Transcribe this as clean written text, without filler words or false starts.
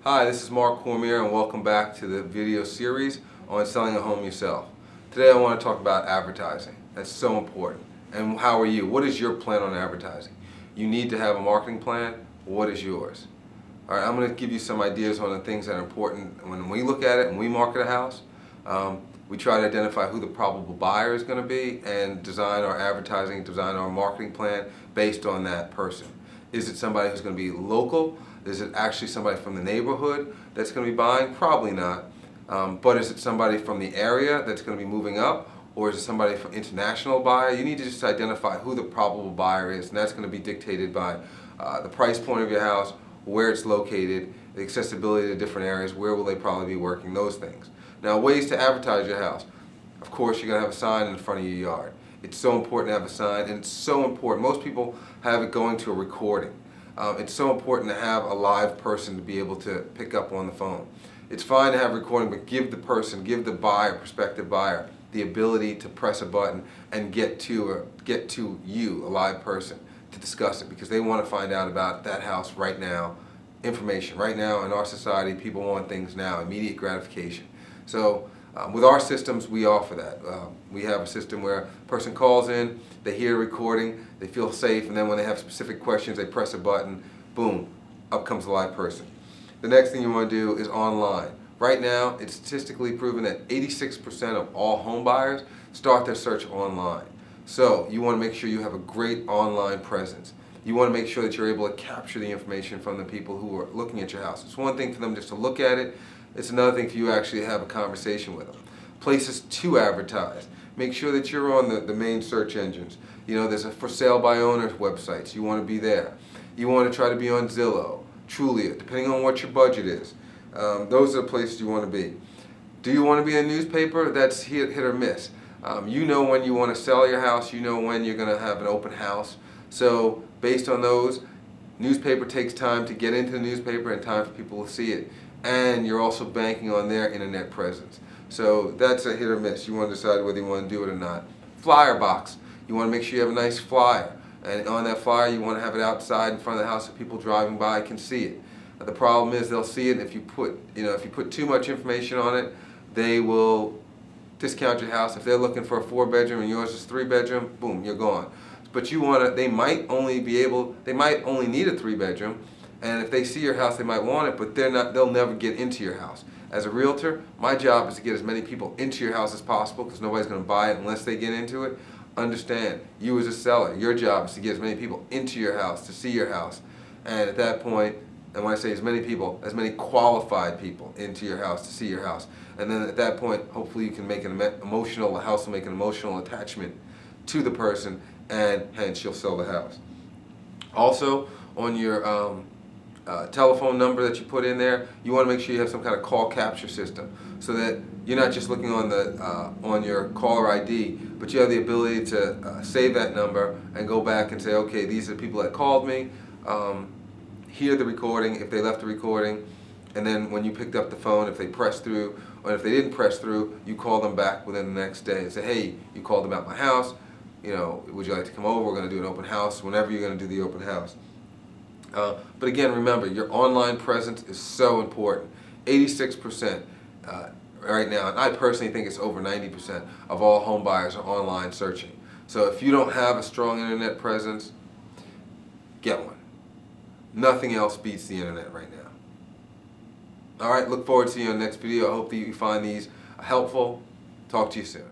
Hi, this is Marc Cormier and welcome back to the video series on selling a home yourself. Today I want to talk about advertising. That's so important. And how are you? What is your plan on advertising? You need to have a marketing plan. What is yours? Alright, I'm going to give you some ideas on the things that are important. When we look at it and we market a house, we try to identify who the probable buyer is going to be and design our advertising, design our marketing plan based on that person. Is it somebody who's going to be local? Is it actually somebody from the neighborhood that's going to be buying? Probably not. But is it somebody from the area that's going to be moving up? Or is it somebody from international buyer? You need to just identify who the probable buyer is, and that's going to be dictated by the price point of your house, where it's located, the accessibility to different areas, where will they probably be working, those things. Now, ways to advertise your house. Of course, you're going to have a sign in front of your yard. It's so important to have a sign, and it's so important. Most people have it going to a recording. It's so important to have a live person to be able to pick up on the phone. It's fine to have recording, but give the buyer, prospective buyer, the ability to press a button and get to you, a live person, to discuss it, because they want to find out about that house right now, information. Right now in our society, people want things now, immediate gratification. So with our systems, we offer that. We have a system where a person calls in, they hear a recording, they feel safe, and then when they have specific questions, they press a button, boom, up comes a live person. The next thing you want to do is online. Right now, it's statistically proven that 86% of all home buyers start their search online. So you want to make sure you have a great online presence. You want to make sure that you're able to capture the information from the people who are looking at your house. It's one thing for them just to look at it. It's another thing for you to actually have a conversation with them. Places to advertise. Make sure that you're on the main search engines. You know, there's a for sale by owners websites. You want to be there. You want to try to be on Zillow, Trulia, depending on what your budget is. Those are the places you want to be. Do you want to be in a newspaper? That's hit or miss. You know when you want to sell your house. You know when you're going to have an open house. So based on those, newspaper takes time to get into the newspaper and time for people to see it. And you're also banking on their internet presence. So that's a hit or miss. You want to decide whether you want to do it or not. Flyer box. You want to make sure you have a nice flyer. And on that flyer, you want to have it outside in front of the house so people driving by can see it. The problem is they'll see it if you put too much information on it, they will discount your house. If they're looking for a 4-bedroom and yours is 3-bedroom, boom, you're gone. But you want to, they might only need a 3-bedroom, and if they see your house, they might want it, but they'll never get into your house. As a realtor, my job is to get as many people into your house as possible, because nobody's going to buy it unless they get into it. Understand, you as a seller, your job is to get as many people into your house, to see your house. And at that point, and when I say as many people, as many qualified people into your house to see your house. And then at that point, hopefully you can make the house will make an emotional attachment to the person, and hence you'll sell the house. Also, on your telephone number that you put in there, you want to make sure you have some kind of call capture system, so that you're not just looking on your caller ID, but you have the ability to save that number and go back and say, okay, these are the people that called me. Hear the recording if they left the recording, and then when you picked up the phone, if they pressed through, or if they didn't press through, you call them back within the next day and say, hey, you called about my house, you know, would you like to come over? We're going to do an open house whenever you're going to do the open house. But again, remember, your online presence is so important. 86% right now, and I personally think it's over 90% of all home buyers are online searching. So if you don't have a strong internet presence, get one. Nothing else beats the internet right now. Alright, look forward to seeing you on the next video. I hope that you find these helpful. Talk to you soon.